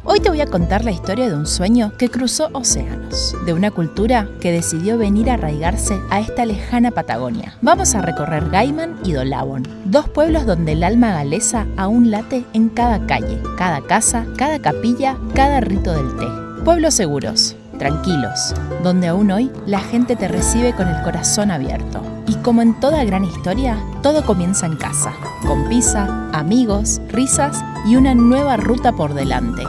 Hoy te voy a contar la historia de un sueño que cruzó océanos, de una cultura que decidió venir a arraigarse a esta lejana Patagonia. Vamos a recorrer Gaiman y Dolabón, dos pueblos donde el alma galesa aún late en cada calle, cada casa, cada capilla, cada rito del té. Pueblos seguros, tranquilos, donde aún hoy la gente te recibe con el corazón abierto. Y como en toda gran historia, todo comienza en casa, con pizza, amigos, risas y una nueva ruta por delante.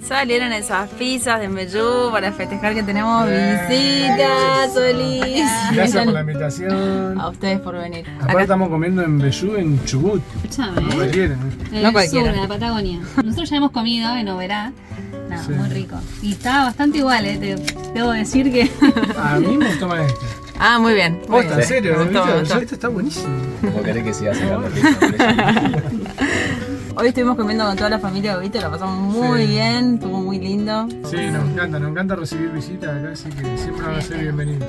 Salieron esas pizzas de Meyú para festejar que tenemos visitas, Solís. Gracias por la invitación. A ustedes por venir. Aparte estamos comiendo en Meyú, en Chubut. Escuchame, No cualquiera, en el sur, en la Patagonia. Nosotros ya hemos comido en Oberá. No, Sí. muy rico. Y estaba bastante igual, debo decir que... A mí me gustó más este. Ah, muy bien. Muy Posta, bien. en serio, Me gustó, me gustó. este está buenísimo. ¿Cómo querés que siga sacando pizza? Hoy estuvimos comiendo con toda la familia, ¿viste? Lo pasamos muy Sí. bien, estuvo muy lindo. Sí, nos encanta recibir visitas acá, así que siempre van a ser bienvenidos.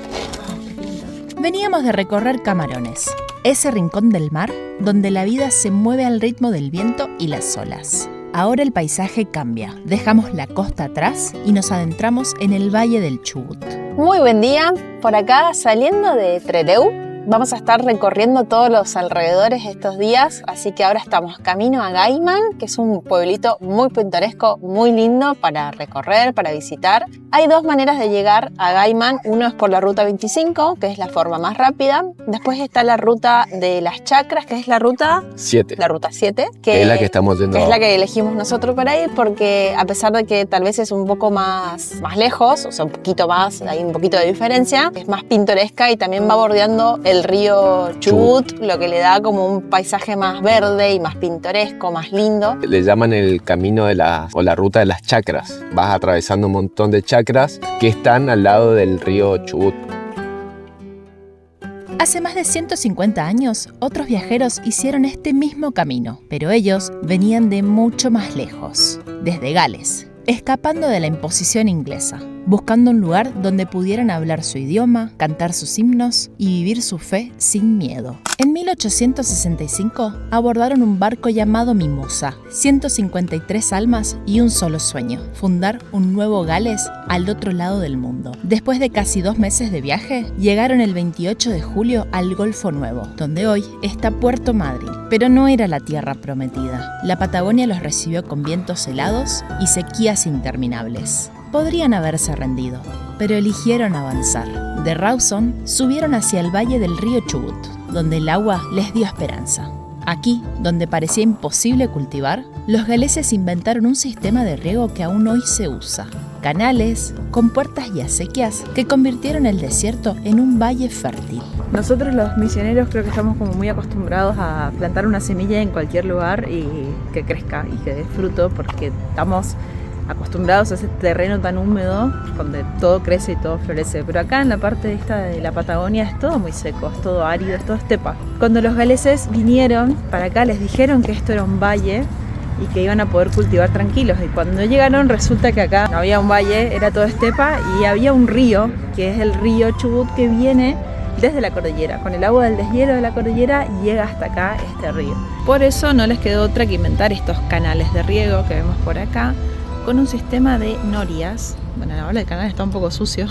Veníamos de recorrer Camarones, ese rincón del mar donde la vida se mueve al ritmo del viento y las olas. Ahora el paisaje cambia, dejamos la costa atrás y nos adentramos en el valle del Chubut. Muy buen día, por acá saliendo de Trelew. Vamos a estar recorriendo todos los alrededores estos días, así que ahora estamos camino a Gaiman, que es un pueblito muy pintoresco, muy lindo para recorrer, para visitar. Hay dos maneras de llegar a Gaiman, uno es por la ruta 25, que es la forma más rápida. Después está la ruta de las chacras, que es la ruta 7. 7, Que es la que estamos yendo que es la ahora. que elegimos nosotros para ir, porque a pesar de que tal vez es un poco más lejos, o sea, un poquito más, hay un poquito de diferencia, es más pintoresca y también va bordeando el río Chubut, lo que le da como un paisaje más verde y más pintoresco, más lindo. Le llaman el camino de o la ruta de las chacras. Vas atravesando un montón de chacras que están al lado del río Chubut. Hace más de 150 años, otros viajeros hicieron este mismo camino, pero ellos venían de mucho más lejos, desde Gales, escapando de la imposición inglesa, buscando un lugar donde pudieran hablar su idioma, cantar sus himnos y vivir su fe sin miedo. En 1865 abordaron un barco llamado Mimosa, 153 almas y un solo sueño, fundar un nuevo Gales al otro lado del mundo. Después de casi 2 meses de viaje, llegaron el 28 de julio al Golfo Nuevo, donde hoy está Puerto Madryn. Pero no era la tierra prometida. La Patagonia los recibió con vientos helados y sequías interminables. Podrían haberse rendido, pero eligieron avanzar. De Rawson subieron hacia el valle del río Chubut, donde el agua les dio esperanza. Aquí, donde parecía imposible cultivar, los galeses inventaron un sistema de riego que aún hoy se usa. Canales, compuertas y acequias que convirtieron el desierto en un valle fértil. Nosotros los misioneros creo que estamos como muy acostumbrados a plantar una semilla en cualquier lugar y que crezca y que dé fruto, porque estamos acostumbrados a ese terreno tan húmedo donde todo crece y todo florece, pero acá en la parte esta de la Patagonia es todo muy seco, es todo árido, es todo estepa. Cuando los galeses vinieron para acá les dijeron que esto era un valle y que iban a poder cultivar tranquilos, y cuando llegaron resulta que acá no había un valle, era todo estepa y había un río, que es el río Chubut, que viene desde la cordillera. Con el agua del deshielo de la cordillera llega hasta acá este río. Por eso no les quedó otra que inventar estos canales de riego que vemos por acá, con un sistema de norias. Bueno, ahora el canal está un poco sucio,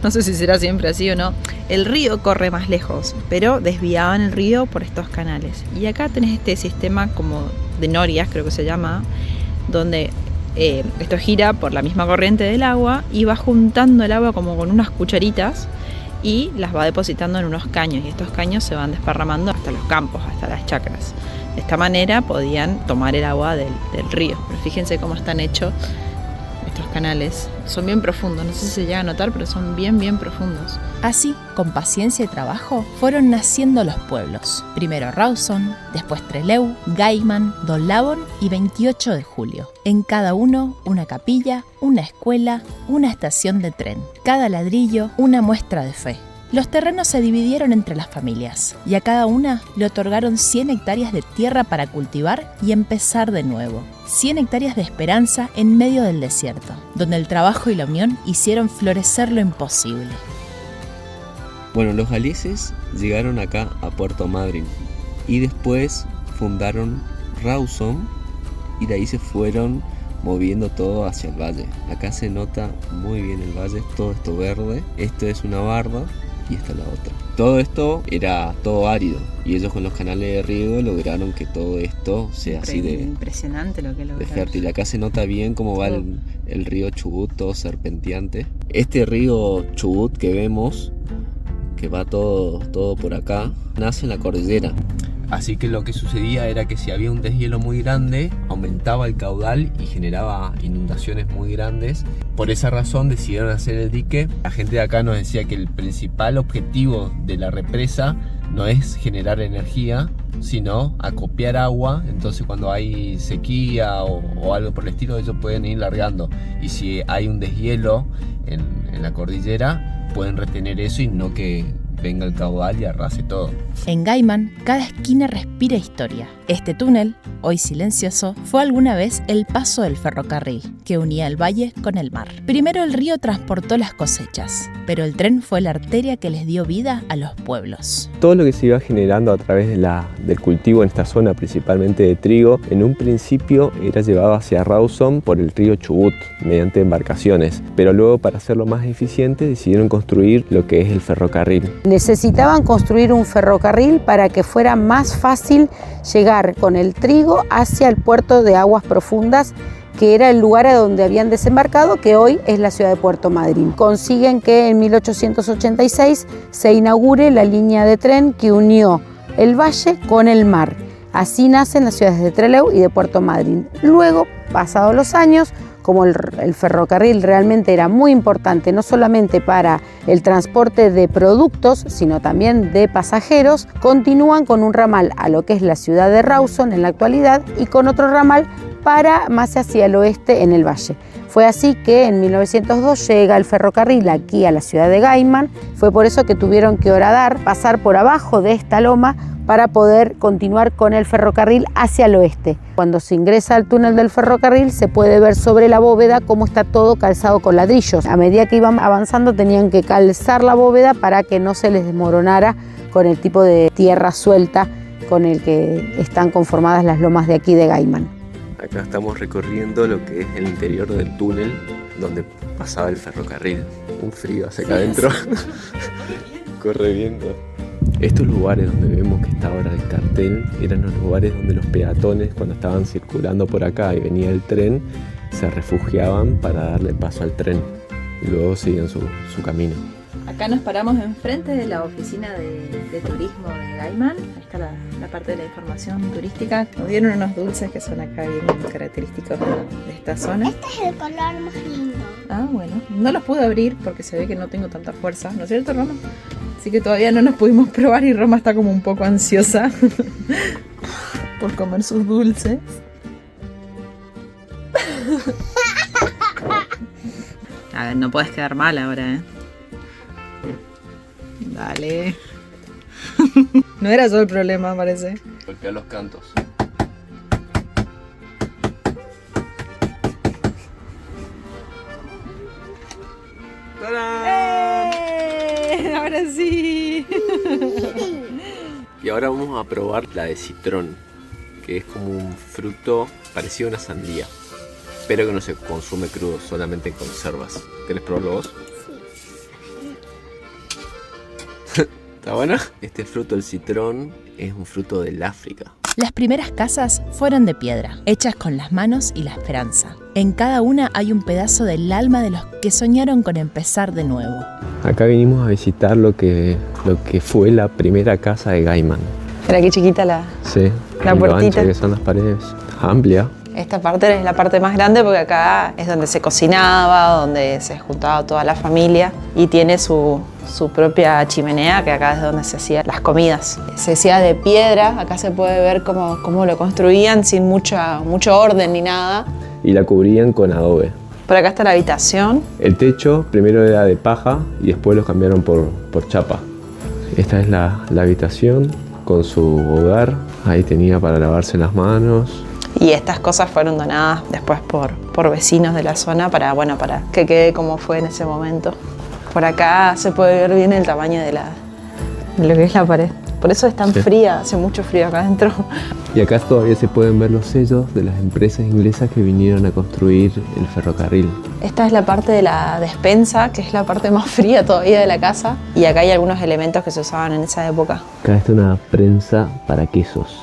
no sé si será siempre así o no. El río corre más lejos, pero desviaban el río por estos canales. Y acá tenés este sistema como de norias, creo que se llama, donde esto gira por la misma corriente del agua y va juntando el agua como con unas cucharitas y las va depositando en unos caños, y estos caños se van desparramando hasta los campos, hasta las chacras. De esta manera podían tomar el agua del río. Pero fíjense cómo están hechos estos canales. Son bien profundos, no sé si se llega a notar, pero son bien profundos. Así, con paciencia y trabajo, fueron naciendo los pueblos. Primero Rawson, después Trelew, Gaiman, Dolabón y 28 de julio. En cada uno, una capilla, una escuela, una estación de tren. Cada ladrillo, una muestra de fe. Los terrenos se dividieron entre las familias y a cada una le otorgaron 100 hectáreas de tierra para cultivar y empezar de nuevo. 100 hectáreas de esperanza en medio del desierto, donde el trabajo y la unión hicieron florecer lo imposible. Bueno, los galeses llegaron acá a Puerto Madryn y después fundaron Rawson y de ahí se fueron moviendo todo hacia el valle. Acá se nota muy bien el valle, todo esto verde. Esto es una barda y esta es la otra. Todo esto era todo árido y ellos con los canales de riego lograron que todo esto sea así de impresionante lo que de lograron. fértil. Acá se nota bien cómo va el río Chubut, todo serpenteante. Este río Chubut que vemos, que va todo por acá, nace en la cordillera. Así que lo que sucedía era que si había un deshielo muy grande, aumentaba el caudal y generaba inundaciones muy grandes. Por esa razón decidieron hacer el dique. La gente de acá nos decía que el principal objetivo de la represa no es generar energía, sino acopiar agua. Entonces cuando hay sequía o algo por el estilo, ellos pueden ir largando. Y si hay un deshielo en la cordillera, pueden retener eso y no que venga el caudal y arrase todo. En Gaiman, cada esquina respira historia. Este túnel, hoy silencioso, fue alguna vez el paso del ferrocarril, que unía el valle con el mar. Primero el río transportó las cosechas, pero el tren fue la arteria que les dio vida a los pueblos. Todo lo que se iba generando a través del cultivo en esta zona, principalmente de trigo, en un principio era llevado hacia Rawson por el río Chubut, mediante embarcaciones, pero luego, para hacerlo más eficiente, decidieron construir lo que es el ferrocarril. Necesitaban construir un ferrocarril para que fuera más fácil llegar con el trigo hacia el puerto de Aguas Profundas, que era el lugar a donde habían desembarcado, que hoy es la ciudad de Puerto Madryn. Consiguen que en 1886 se inaugure la línea de tren que unió el valle con el mar. Así nacen las ciudades de Trelew y de Puerto Madryn. Luego, pasados los años, como el ferrocarril realmente era muy importante, no solamente para el transporte de productos, sino también de pasajeros, continúan con un ramal a lo que es la ciudad de Rawson en la actualidad y con otro ramal para más hacia el oeste en el valle. Fue así que en 1902 llega el ferrocarril aquí a la ciudad de Gaiman. Fue por eso que tuvieron que horadar, pasar por abajo de esta loma para poder continuar con el ferrocarril hacia el oeste. Cuando se ingresa al túnel del ferrocarril se puede ver sobre la bóveda cómo está todo calzado con ladrillos. A medida que iban avanzando tenían que calzar la bóveda para que no se les desmoronara con el tipo de tierra suelta con el que están conformadas las lomas de aquí de Gaiman. Acá estamos recorriendo lo que es el interior del túnel donde pasaba el ferrocarril. Un frío hace acá adentro. Corre viento. Estos lugares donde vemos que está ahora el cartel eran los lugares donde los peatones, cuando estaban circulando por acá y venía el tren, se refugiaban para darle paso al tren y luego seguían su camino. Acá nos paramos enfrente de la oficina de turismo de Gaiman. Ahí está la parte de la información turística. Nos dieron unos dulces que son acá bien característicos de esta zona. Este es el color más lindo. Ah, bueno. No los pude abrir porque se ve que no tengo tanta fuerza, ¿no es cierto, Roma? Así que todavía no nos pudimos probar y Roma está como un poco ansiosa por comer sus dulces. A ver, no puedes quedar mal ahora, ¿eh? Dale. No era yo el problema, parece. Golpea los cantos. Ahora sí. Y ahora vamos a probar la de citrón, que es como un fruto parecido a una sandía, pero que no se consume crudo, solamente en conservas. ¿Querés probarlo vos? Sí. ¿Está bueno? Este fruto, el citrón, es un fruto del África. Las primeras casas fueron de piedra, hechas con las manos y la esperanza. En cada una hay un pedazo del alma de los que soñaron con empezar de nuevo. Acá vinimos a visitar lo que fue la primera casa de Gaiman. Era aquí chiquita la puertita. Ancha que son las paredes, amplia. Esta parte es la parte más grande porque acá es donde se cocinaba, donde se juntaba toda la familia y tiene su propia chimenea, que acá es donde se hacían las comidas. Se hacía de piedra, acá se puede ver cómo lo construían sin mucho orden ni nada. Y la cubrían con adobe. Por acá está la habitación. El techo primero era de paja y después lo cambiaron por chapa. Esta es la habitación con su hogar. Ahí tenía para lavarse las manos. Y estas cosas fueron donadas después por vecinos de la zona para que quede como fue en ese momento. Por acá se puede ver bien el tamaño de lo que es la pared. Por eso es tan fría, hace mucho frío acá adentro. Y acá todavía se pueden ver los sellos de las empresas inglesas que vinieron a construir el ferrocarril. Esta es la parte de la despensa, que es la parte más fría todavía de la casa. Y acá hay algunos elementos que se usaban en esa época. Acá está una prensa para quesos.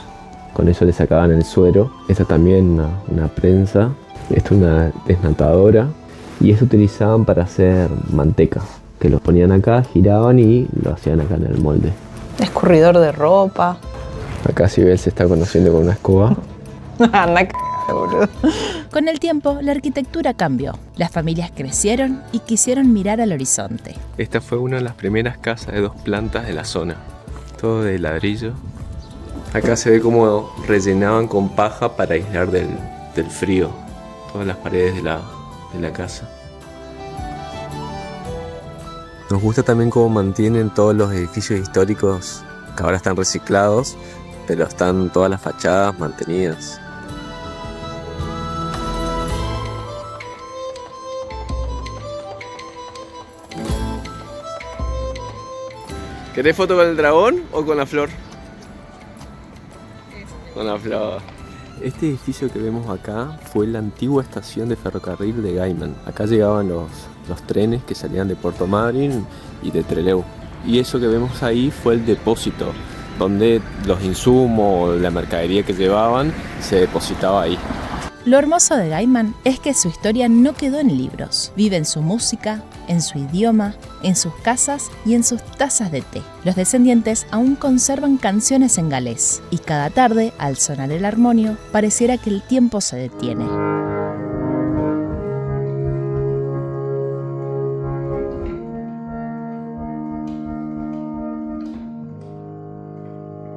Con eso le sacaban el suero. Esta también una prensa. Esta es una desnatadora. Y esto utilizaban para hacer manteca. Que los ponían acá, giraban y lo hacían acá en el molde. Escurridor de ropa. Acá Sibel se está conociendo con una escoba. Anda boludo. Con el tiempo, la arquitectura cambió. Las familias crecieron y quisieron mirar al horizonte. Esta fue una de las primeras casas de 2 plantas de la zona. Todo de ladrillo. Acá se ve cómo rellenaban con paja para aislar del frío todas las paredes de la casa. Nos gusta también cómo mantienen todos los edificios históricos que ahora están reciclados, pero están todas las fachadas mantenidas. ¿Querés foto con el dragón o con la flor? Con la flor. Este edificio que vemos acá fue la antigua estación de ferrocarril de Gaiman. Acá llegaban los trenes que salían de Puerto Madryn y de Trelew. Y eso que vemos ahí fue el depósito, donde los insumos, la mercadería que llevaban, se depositaba ahí. Lo hermoso de Gaiman es que su historia no quedó en libros. Vive en su música, en su idioma, en sus casas y en sus tazas de té. Los descendientes aún conservan canciones en galés y cada tarde, al sonar el armonio, pareciera que el tiempo se detiene.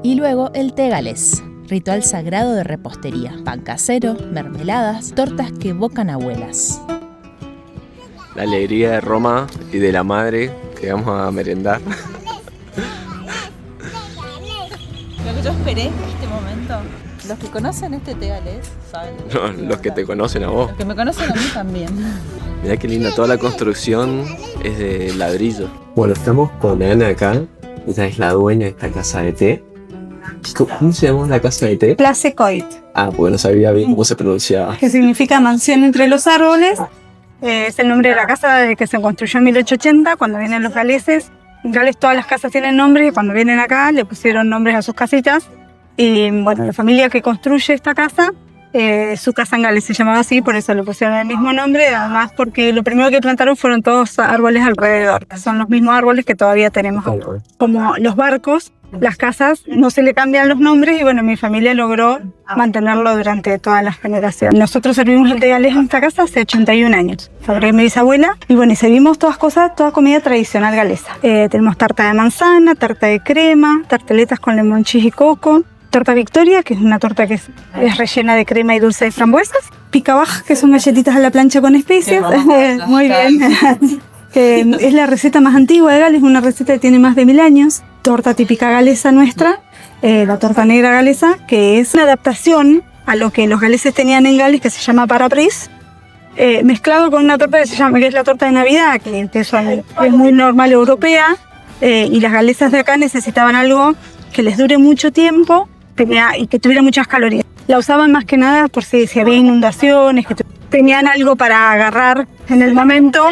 Y luego el té galés. Ritual sagrado de repostería, pan casero, mermeladas, tortas que evocan abuelas. La alegría de Roma y de la madre que vamos a merendar. Lo que yo esperé este momento, los que conocen este té galés saben. No, los que te conocen a vos. Los que me conocen a mí también. Mirá qué linda, toda la construcción es de ladrillo. Bueno, estamos con Ana acá. Ella es la dueña de esta casa de té. ¿Cómo se llama la casa de té? Place Coit, Ah, porque no sabía bien cómo se pronunciaba. que significa mansión entre los árboles. Es el nombre de la casa que se construyó en 1880, cuando vienen los galeses. En Gales todas las casas tienen nombres y cuando vienen acá le pusieron nombres a sus casitas. Y bueno, la familia que construye esta casa, su casa en Gales se llamaba así, por eso le pusieron el mismo nombre. Además porque lo primero que plantaron fueron todos árboles alrededor, que son los mismos árboles que todavía tenemos. Como los barcos, las casas no se le cambian los nombres y bueno, mi familia logró mantenerlo durante todas las generaciones. Nosotros servimos el té galés en esta casa hace 81 años. Fabriqué mi bisabuela y bueno, y servimos toda comida tradicional galesa. Tenemos tarta de manzana, tarta de crema, tartaletas con limón cheese y coco, torta Victoria, que es una torta que es rellena de crema y dulce de frambuesas, picabaj, que son galletitas a la plancha con especias. Muy bien. Es la receta más antigua de Gales, una receta que tiene más de 1000 años. Torta típica galesa nuestra, la torta negra galesa, que es una adaptación a lo que los galeses tenían en Gales, que se llama parapris, mezclado con una torta que es la torta de Navidad, que es muy normal europea, y las galesas de acá necesitaban algo que les dure mucho tiempo y que tuviera muchas calorías. La usaban más que nada por si había inundaciones, que tenían algo para agarrar en el momento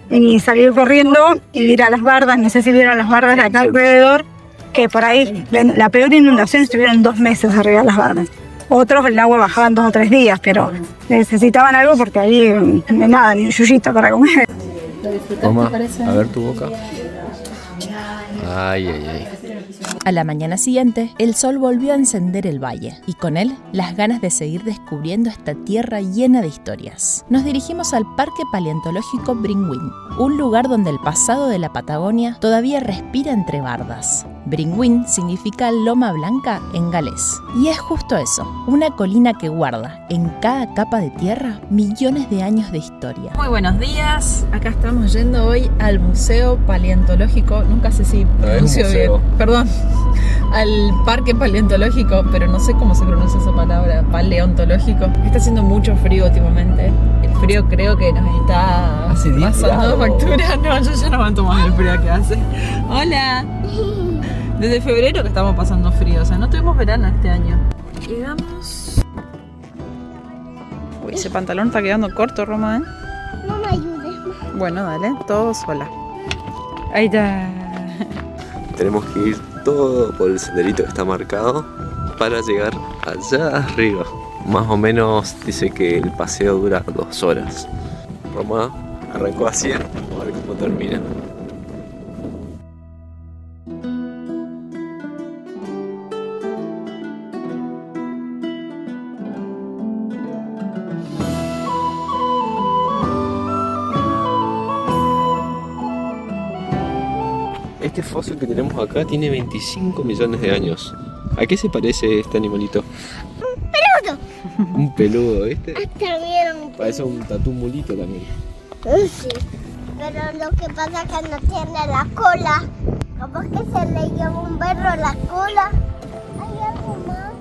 y salir corriendo y ir a las bardas. No sé si vieron las bardas de acá alrededor, que por ahí la peor inundación estuvieron 2 meses arriba de las bardas. Otros el agua bajaba en 2 o 3 días, pero necesitaban algo porque ahí nada, ni un yuyito para comer. Toma, a ver tu boca. Ay, ay, ay. A la mañana siguiente, el sol volvió a encender el valle y con él las ganas de seguir descubriendo esta tierra llena de historias. Nos dirigimos al Parque Paleontológico Brynwind, un lugar donde el pasado de la Patagonia todavía respira entre bardas. Brynwind significa loma blanca en galés. Y es justo eso, una colina que guarda en cada capa de tierra millones de años de historia. Muy buenos días, acá estamos yendo hoy al Museo Paleontológico, nunca sé si pronuncio bien, perdón, al Parque Paleontológico, pero no sé cómo se pronuncia esa palabra, paleontológico. Está haciendo mucho frío últimamente, el frío creo que nos está pasando factura, no, yo ya no aguanto más el frío que hace. Hola. Desde febrero que estamos pasando frío, o sea, no tuvimos verano este año. Llegamos. Uy, ese pantalón está quedando corto, Roma, ¿eh? No me ayudes más. Bueno, dale, todo sola. Ahí está. Tenemos que ir todo por el senderito que está marcado para llegar allá arriba. Más o menos dice que el paseo dura 2 horas. Roma arrancó a 100, a ver cómo termina. Este fósil que tenemos acá tiene 25 millones de años. ¿A qué se parece este animalito? ¡Peludo! Un peludo, ¿viste? Hasta vieron. Parece un tatú-mulito también. Sí, pero lo que pasa es que no tiene la cola. Como que se le lleva un perro la cola. ¿Hay algo más?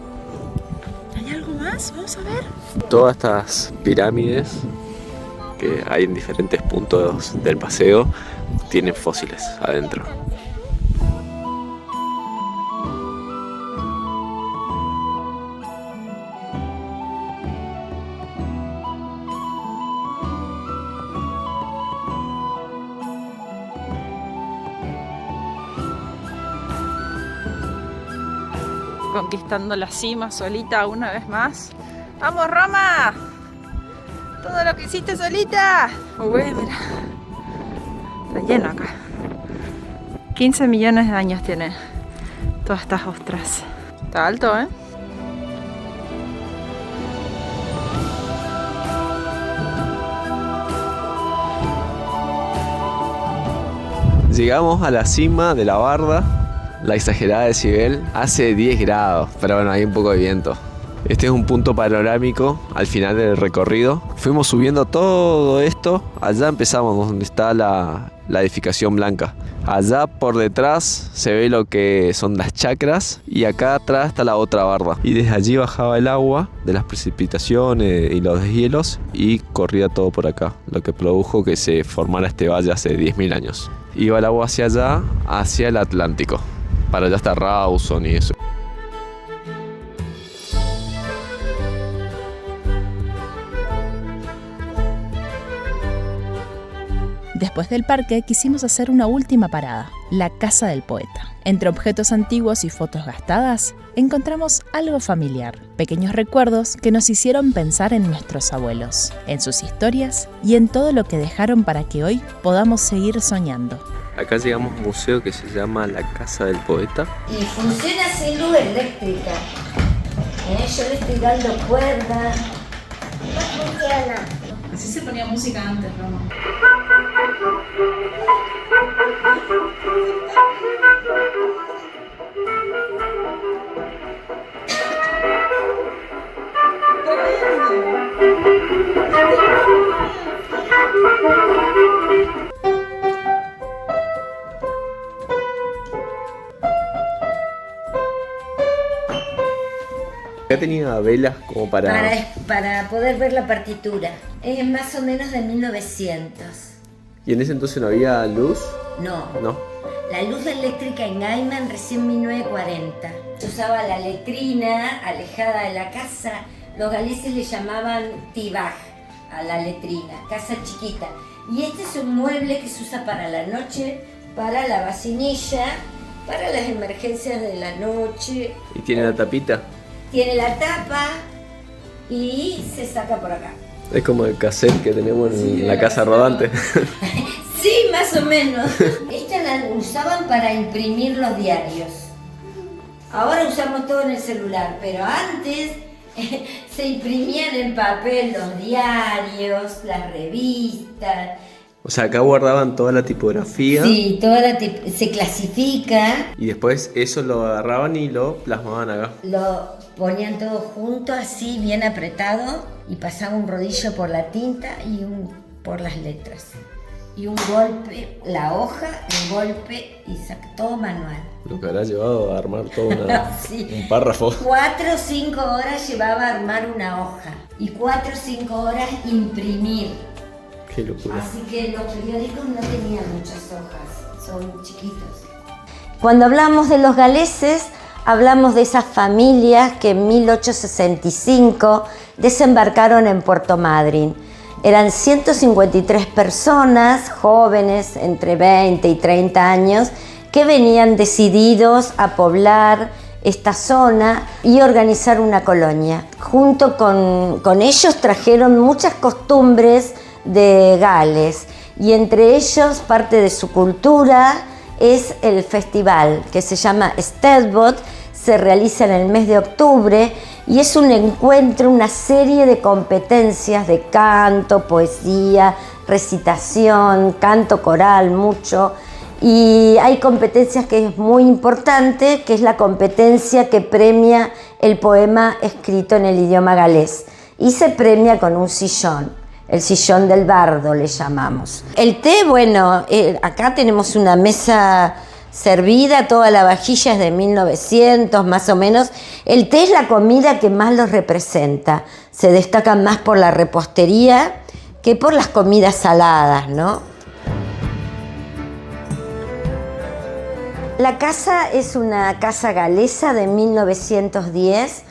¿Hay algo más? Vamos a ver. Todas estas pirámides que hay en diferentes puntos del paseo tienen fósiles adentro. Conquistando la cima solita una vez más. ¡Vamos, Roma! Todo lo que hiciste solita. Uy, mira. Está lleno acá. 15 millones de años tiene todas estas ostras. Está alto, ¿eh? Llegamos a la cima de la barda. La exagerada decibel hace 10 grados, pero bueno, hay un poco de viento. Este es un punto panorámico al final del recorrido. Fuimos subiendo todo esto. Allá empezamos donde está la edificación blanca. Allá por detrás se ve lo que son las chacras y acá atrás está la otra barda. Y desde allí bajaba el agua de las precipitaciones y los deshielos y corría todo por acá, lo que produjo que se formara este valle hace 10.000 años. Iba el agua hacia allá, hacia el Atlántico. Para allá está Rawson y eso. Después del parque quisimos hacer una última parada, la casa del poeta. Entre objetos antiguos y fotos gastadas, encontramos algo familiar, pequeños recuerdos que nos hicieron pensar en nuestros abuelos, en sus historias y en todo lo que dejaron para que hoy podamos seguir soñando. Acá llegamos a un museo que se llama La Casa del Poeta. Y funciona sin luz eléctrica. Yo le estoy dando cuerda. No funciona. Así se ponía música antes, Roma. Acá tenía velas como Para poder ver la partitura. Es más o menos de 1900. ¿Y en ese entonces no había luz? No. No. La luz eléctrica en Gaiman recién 1940. Se usaba la letrina alejada de la casa. Los galeses le llamaban tibaj a la letrina, casa chiquita. Y este es un mueble que se usa para la noche, para la vacinilla, para las emergencias de la noche. ¿Y tiene la tapita? Tiene la tapa y se saca por acá. Es como el cassette que tenemos en la casa rodante. Sí, más o menos. Esta la usaban para imprimir los diarios. Ahora usamos todo en el celular, pero antes se imprimían en papel los diarios, las revistas. O sea, acá guardaban toda la tipografía. Sí, se clasifica. Y después eso lo agarraban y lo plasmaban acá. Lo ponían todo junto, así, bien apretado, y pasaba un rodillo por la tinta y por las letras. Y un golpe, la hoja, un golpe, y todo manual. Lo que habrá llevado a armar todo sí. Un párrafo. 4 o 5 horas llevaba a armar una hoja. Y 4 o 5 horas imprimir. Qué locura. Así que los periódicos no tenían muchas hojas, son chiquitos. Cuando hablamos de los galeses, hablamos de esas familias que en 1865 desembarcaron en Puerto Madryn. Eran 153 personas, jóvenes entre 20 y 30 años, que venían decididos a poblar esta zona y organizar una colonia. Junto con ellos trajeron muchas costumbres de Gales y entre ellos parte de su cultura es el festival que se llama Steddfod, se realiza en el mes de octubre y es un encuentro, una serie de competencias de canto, poesía, recitación, canto coral, mucho. Y hay competencias que es muy importante, que es la competencia que premia el poema escrito en el idioma galés y se premia con un sillón, el sillón del bardo le llamamos. El té, bueno, acá tenemos una mesa servida, toda la vajilla es de 1900 más o menos. El té es la comida que más los representa, se destaca más por la repostería que por las comidas saladas, ¿no? La casa es una casa galesa de 1910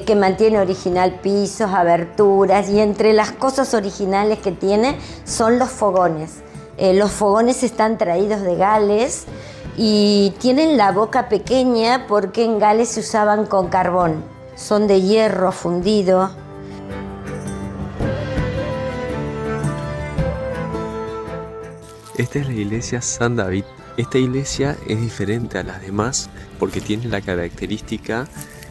que mantiene original pisos, aberturas y entre las cosas originales que tiene son los fogones. Los fogones están traídos de Gales y tienen la boca pequeña porque en Gales se usaban con carbón. Son de hierro fundido. Esta es la iglesia San David. Esta iglesia es diferente a las demás porque tiene la característica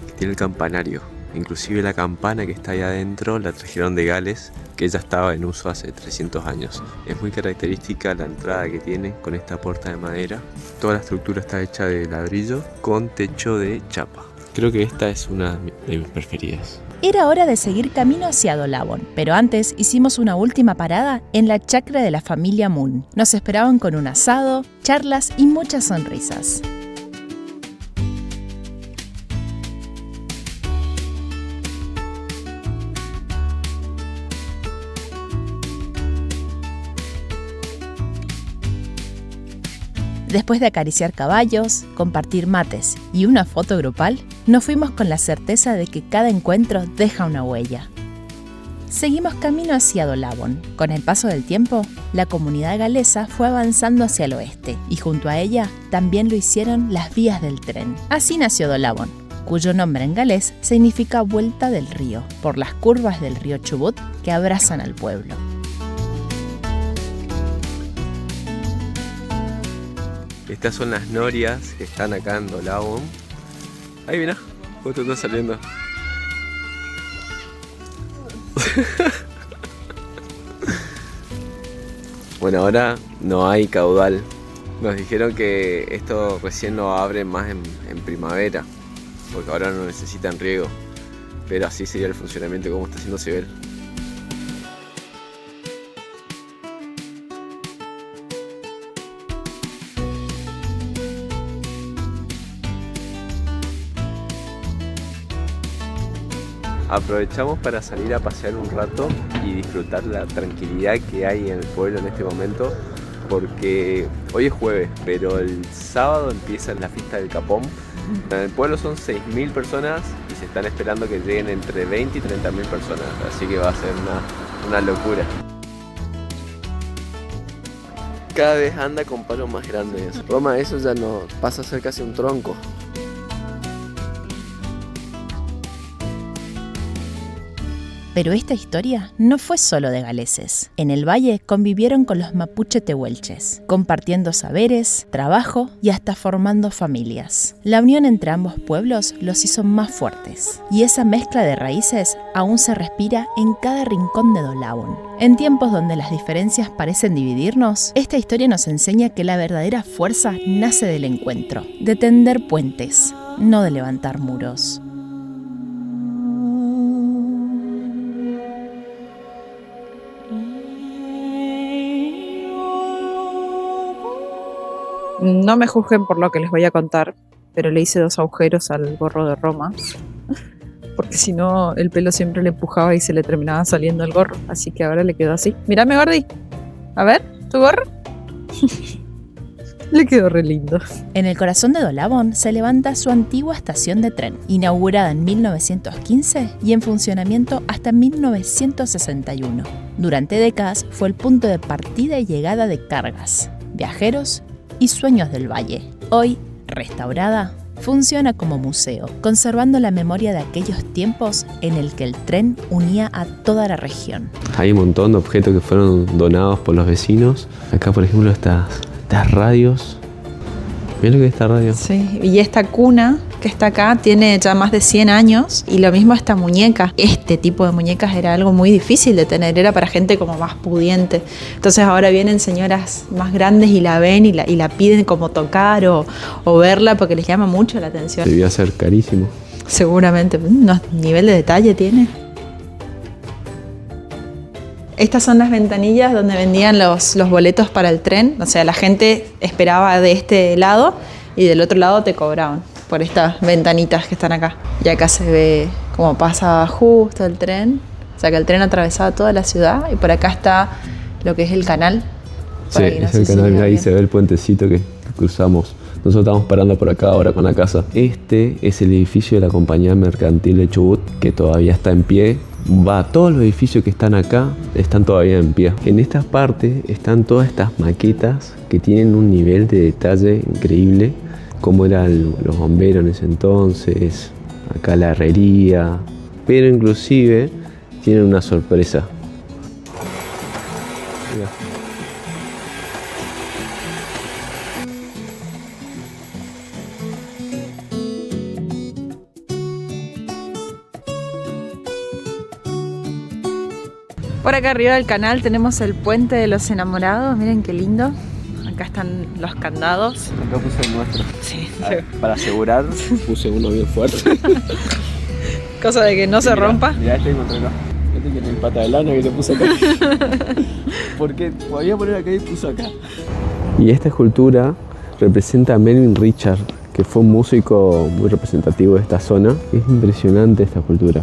que tiene el campanario. Inclusive la campana que está ahí adentro la trajeron de Gales, que ya estaba en uso hace 300 años. Es muy característica la entrada que tiene con esta puerta de madera. Toda la estructura está hecha de ladrillo con techo de chapa. Creo que esta es una de mis preferidas. Era hora de seguir camino hacia Dolabon, pero antes hicimos una última parada en la chacra de la familia Moon. Nos esperaban con un asado, charlas y muchas sonrisas. Después de acariciar caballos, compartir mates y una foto grupal, nos fuimos con la certeza de que cada encuentro deja una huella. Seguimos camino hacia Dolabon. Con el paso del tiempo, la comunidad galesa fue avanzando hacia el oeste y junto a ella también lo hicieron las vías del tren. Así nació Dolabon, cuyo nombre en galés significa vuelta del río, por las curvas del río Chubut que abrazan al pueblo. Estas son las norias que están acá en Dolabon. Ahí mira, justo está saliendo. Bueno, ahora no hay caudal. Nos dijeron que esto recién lo abren más en primavera, porque ahora no necesitan riego. Pero así sería el funcionamiento como está haciéndose ver. Aprovechamos para salir a pasear un rato y disfrutar la tranquilidad que hay en el pueblo en este momento, porque hoy es jueves, pero el sábado empieza la fiesta del Capón. En el pueblo son 6.000 personas y se están esperando que lleguen entre 20 y 30.000 personas, así que va a ser una locura. Cada vez anda con palos más grandes. Roma, eso ya no pasa a ser casi un tronco. Pero esta historia no fue solo de galeses. En el valle convivieron con los mapuche tehuelches, compartiendo saberes, trabajo y hasta formando familias. La unión entre ambos pueblos los hizo más fuertes, y esa mezcla de raíces aún se respira en cada rincón de Dolabon. En tiempos donde las diferencias parecen dividirnos, esta historia nos enseña que la verdadera fuerza nace del encuentro, de tender puentes, no de levantar muros. No me juzguen por lo que les voy a contar, pero le hice 2 agujeros al gorro de Roma, porque si no el pelo siempre le empujaba y se le terminaba saliendo el gorro, así que ahora le quedó así. Mírame, Gordi. A ver, ¿tu gorro? Le quedó re lindo. En el corazón de Dolabón se levanta su antigua estación de tren, inaugurada en 1915 y en funcionamiento hasta 1961. Durante décadas fue el punto de partida y llegada de cargas, viajeros y sueños del valle. Hoy, restaurada, funciona como museo, conservando la memoria de aquellos tiempos en el que el tren unía a toda la región. Hay un montón de objetos que fueron donados por los vecinos. Acá, por ejemplo, estas radios. Mira lo que es esta radio. Sí, y esta cuna que está acá tiene ya más de 100 años y lo mismo esta muñeca. Este tipo de muñecas era algo muy difícil de tener, era para gente como más pudiente. Entonces ahora vienen señoras más grandes y la ven y la piden como tocar o verla porque les llama mucho la atención. Debía ser carísimo. Seguramente, nivel de detalle tiene. Estas son las ventanillas donde vendían los boletos para el tren. O sea, la gente esperaba de este lado y del otro lado te cobraban por estas ventanitas que están acá. Y acá se ve cómo pasa justo el tren. O sea, que el tren atravesaba toda la ciudad y por acá está lo que es el canal. Sí, es el canal. Ahí se ve el puentecito que cruzamos. Nosotros estamos parando por acá ahora con la casa. Este es el edificio de la Compañía Mercantil de Chubut, que todavía está en pie. Todos los edificios que están acá están todavía en pie. En esta parte están todas estas maquetas que tienen un nivel de detalle increíble, como eran los bomberos en ese entonces, acá la herrería, pero inclusive tienen una sorpresa. Mira. Por acá arriba del canal tenemos el puente de los enamorados, miren qué lindo. Acá están los candados. Acá puse el nuestro. Sí. Para asegurar, puse uno bien fuerte. Cosa de que no se rompa. Mirá, este encontré acá. Este que tiene el pata de lana que le puse acá. Porque podía poner acá y puso acá. Y esta escultura representa a Melvin Richard, que fue un músico muy representativo de esta zona. Es impresionante esta escultura.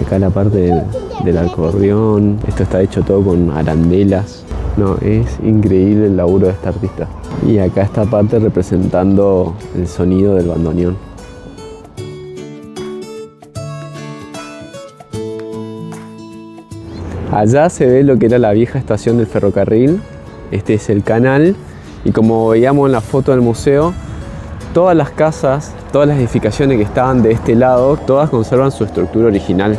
Acá la parte del acordeón, esto está hecho todo con arandelas. No, es increíble el laburo de este artista. Y acá esta parte representando el sonido del bandoneón. Allá se ve lo que era la vieja estación del ferrocarril. Este es el canal y como veíamos en la foto del museo, todas las casas, todas las edificaciones que estaban de este lado, todas conservan su estructura original.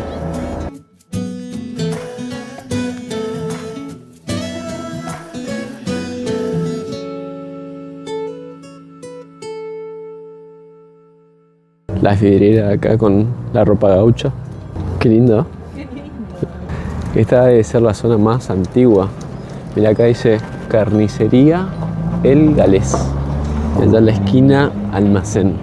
Las vidrieras acá con la ropa gaucha. Qué lindo. Esta debe ser la zona más antigua. Mira, acá dice Carnicería El Galés. Allá en la esquina, almacén.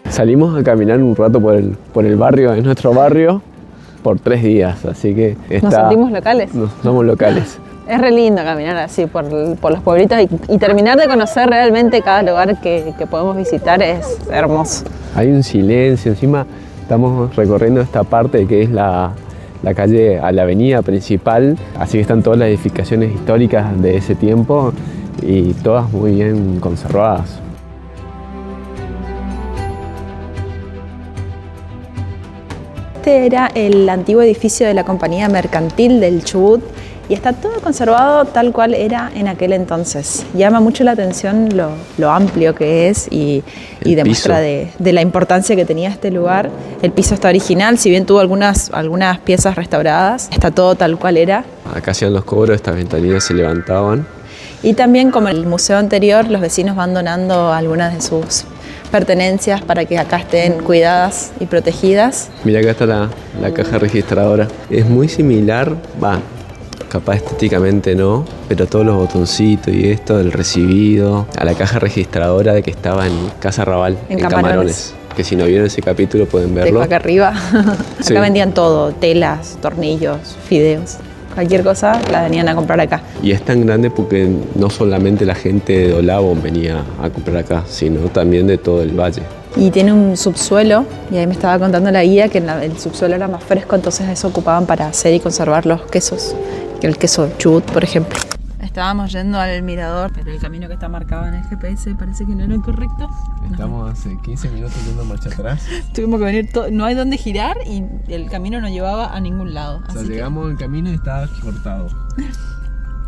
Salimos a caminar un rato por el barrio, es nuestro barrio, por 3 días, así que Nos sentimos locales. Somos locales. Es re lindo caminar así por los pueblitos y terminar de conocer realmente cada lugar que podemos visitar es hermoso. Hay un silencio, encima estamos recorriendo esta parte que es la calle a la avenida principal, así que están todas las edificaciones históricas de ese tiempo y todas muy bien conservadas. Este era el antiguo edificio de la Compañía Mercantil del Chubut y está todo conservado tal cual era en aquel entonces. Llama mucho la atención lo amplio que es y demuestra de la importancia que tenía este lugar. El piso está original, si bien tuvo algunas piezas restauradas, está todo tal cual era. Acá hacían los cobros, estas ventanillas se levantaban. Y también, como el museo anterior, los vecinos van donando algunas de sus pertenencias para que acá estén cuidadas y protegidas. Mira, acá está la caja registradora. Es muy similar, capaz estéticamente no, pero todos los botoncitos y esto del recibido, a la caja registradora de que estaba en Casa Raval, en Camarones. Que si no vieron ese capítulo pueden verlo. De acá arriba. Sí. Acá vendían todo, telas, tornillos, fideos. Cualquier cosa la venían a comprar acá. Y es tan grande porque no solamente la gente de Dolabón venía a comprar acá, sino también de todo el valle. y tiene un subsuelo, y ahí me estaba contando la guía que el subsuelo era más fresco, entonces eso ocupaban para hacer y conservar los quesos, el queso Chubut, por ejemplo. Estábamos yendo al mirador, pero el camino que está marcado en el GPS parece que no era el correcto. Estamos hace 15 minutos yendo marcha atrás. Tuvimos que venir, no hay dónde girar y el camino no llevaba a ningún lado. O sea, así llegamos al camino y estaba cortado.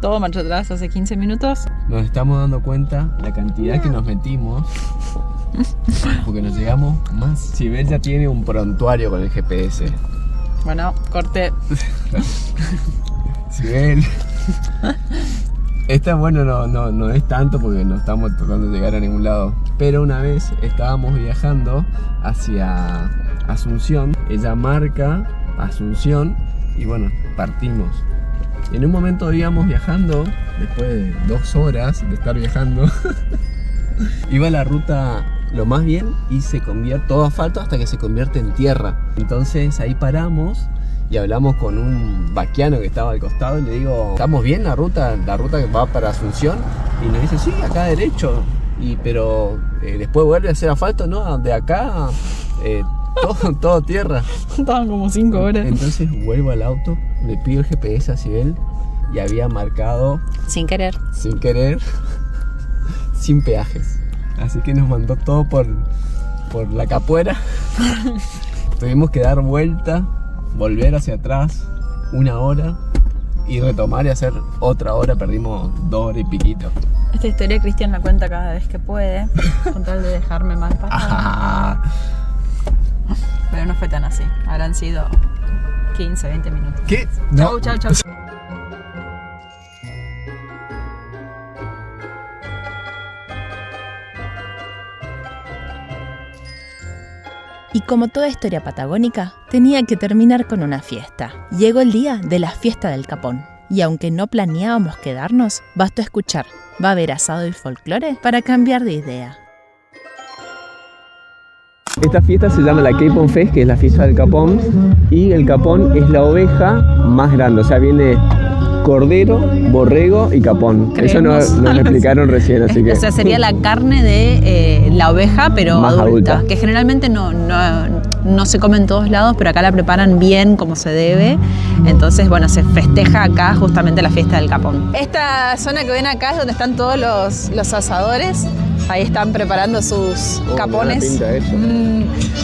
Todo marcha atrás hace 15 minutos. Nos estamos dando cuenta la cantidad que nos metimos. Porque nos llegamos más. Sibel ya tiene un prontuario con el GPS. Bueno, corte. Sibel. Esta, bueno, no es tanto porque no estamos tratando de llegar a ningún lado. Pero una vez estábamos viajando hacia Asunción. Ella marca Asunción y bueno, partimos. En un momento íbamos viajando, después de 2 horas de estar viajando, iba la ruta lo más bien y se convierte todo asfalto hasta que se convierte en tierra. Entonces ahí paramos y hablamos con un vaquiano que estaba al costado y le digo, ¿estamos bien la ruta que va para Asunción? Y nos dice, sí, acá derecho. Pero después vuelve a hacer asfalto, ¿no? De acá todo tierra. Estaban como 5 horas. Entonces vuelvo al auto, le pido el GPS a Sibel y había marcado Sin querer, sin peajes. Así que nos mandó todo por la capuera. Tuvimos que dar vuelta, volver hacia atrás 1 hora y retomar y hacer otra hora. Perdimos 2 horas y piquito. Esta historia Cristian la cuenta cada vez que puede, con tal de dejarme mal pasar. Pero no fue tan así, habrán sido 15, 20 minutos. ¿Qué? No. Chau. Y como toda historia patagónica, tenía que terminar con una fiesta. Llegó el día de la fiesta del Capón. Y aunque no planeábamos quedarnos, bastó escuchar. Va a haber asado y folclore para cambiar de idea. Esta fiesta se llama la Capon Fest, que es la fiesta del capón, y el capón es la oveja más grande, o sea, viene cordero, borrego y capón. Eso nos explicaron recién, así que... O sea, sería la carne de la oveja, pero más adulta. Que generalmente no se come en todos lados, pero acá la preparan bien, como se debe. Entonces, bueno, se festeja acá justamente la fiesta del capón. Esta zona que ven acá es donde están todos los asadores. Ahí están preparando sus capones.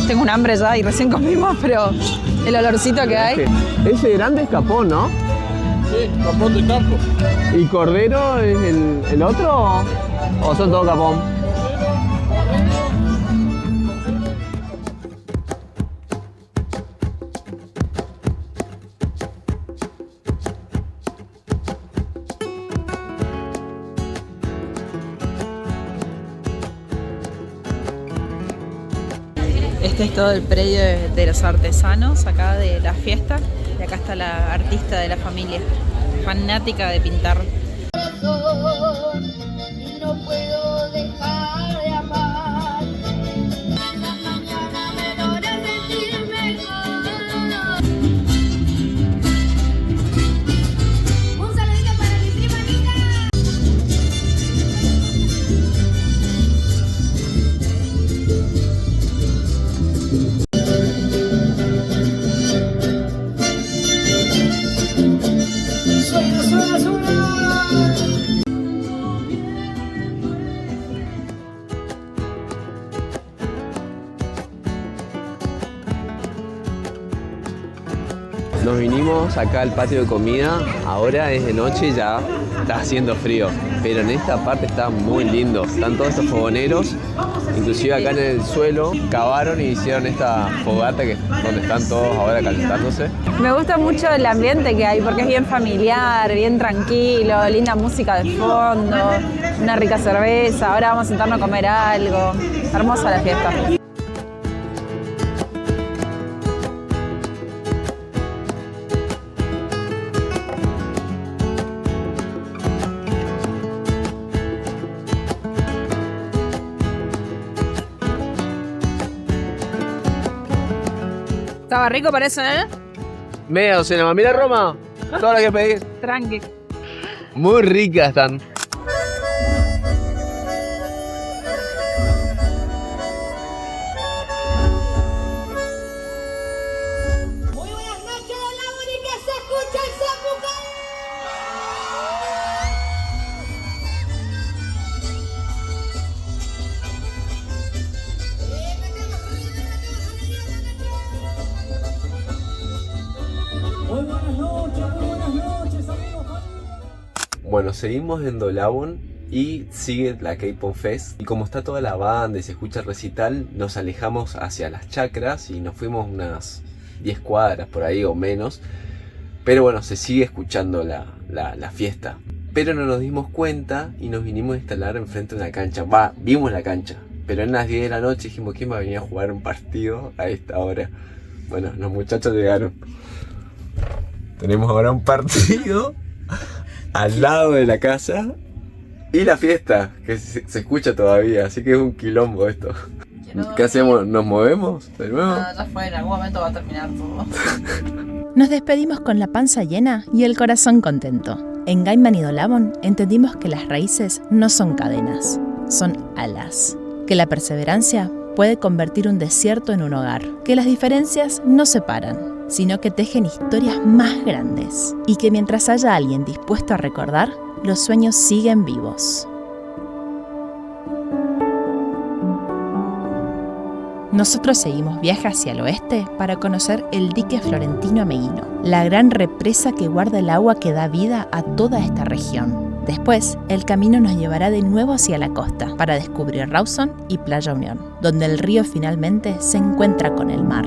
Tengo un hambre ya y recién comimos, pero el olorcito que hay. Ese grande es capón, ¿no? Sí, capón de campo. ¿Y cordero es el otro o son todos capón? Este es todo el predio de los artesanos acá de la fiesta. Y acá está la artista de la familia, fanática de pintar. No puedo dejar de amar. Esta mañana me logra sentir mejor. Un saludito para mi prima Nina. Nos vinimos acá al patio de comida, ahora es de noche y ya está haciendo frío, pero en esta parte está muy lindo, están todos estos fogoneros, inclusive acá en el suelo cavaron y hicieron esta fogata donde están todos ahora calentándose. Me gusta mucho el ambiente que hay porque es bien familiar, bien tranquilo, linda música de fondo, una rica cerveza, ahora vamos a sentarnos a comer algo, hermosa la fiesta. Estaba rico para eso, ¿eh? Media docena, mira Roma, todo lo que pedís. Tranqui. Muy ricas están. Bueno, seguimos en Dolabón y sigue la K-Pop Fest. Y como está toda la banda y se escucha el recital, nos alejamos hacia las chacras y nos fuimos unas 10 cuadras por ahí o menos. Pero bueno, se sigue escuchando la fiesta. Pero no nos dimos cuenta y nos vinimos a instalar enfrente de una cancha. Vimos la cancha, pero en las 10 de la noche dijimos, ¿quién va a venir a jugar un partido a esta hora? Bueno, los muchachos llegaron. Tenemos ahora un partido al lado de la casa y la fiesta, que se escucha todavía, así que es un quilombo esto. ¿Qué hacemos? ¿Nos movemos de nuevo? No, ya fue, en algún momento va a terminar todo. Nos despedimos con la panza llena y el corazón contento. En Gaiman y Dolabón entendimos que las raíces no son cadenas, son alas. Que la perseverancia puede convertir un desierto en un hogar. Que las diferencias no separan, sino que tejen historias más grandes. Y que mientras haya alguien dispuesto a recordar, los sueños siguen vivos. Nosotros seguimos viaje hacia el oeste para conocer el dique Florentino Ameghino, la gran represa que guarda el agua que da vida a toda esta región. Después, el camino nos llevará de nuevo hacia la costa para descubrir Rawson y Playa Unión, donde el río finalmente se encuentra con el mar.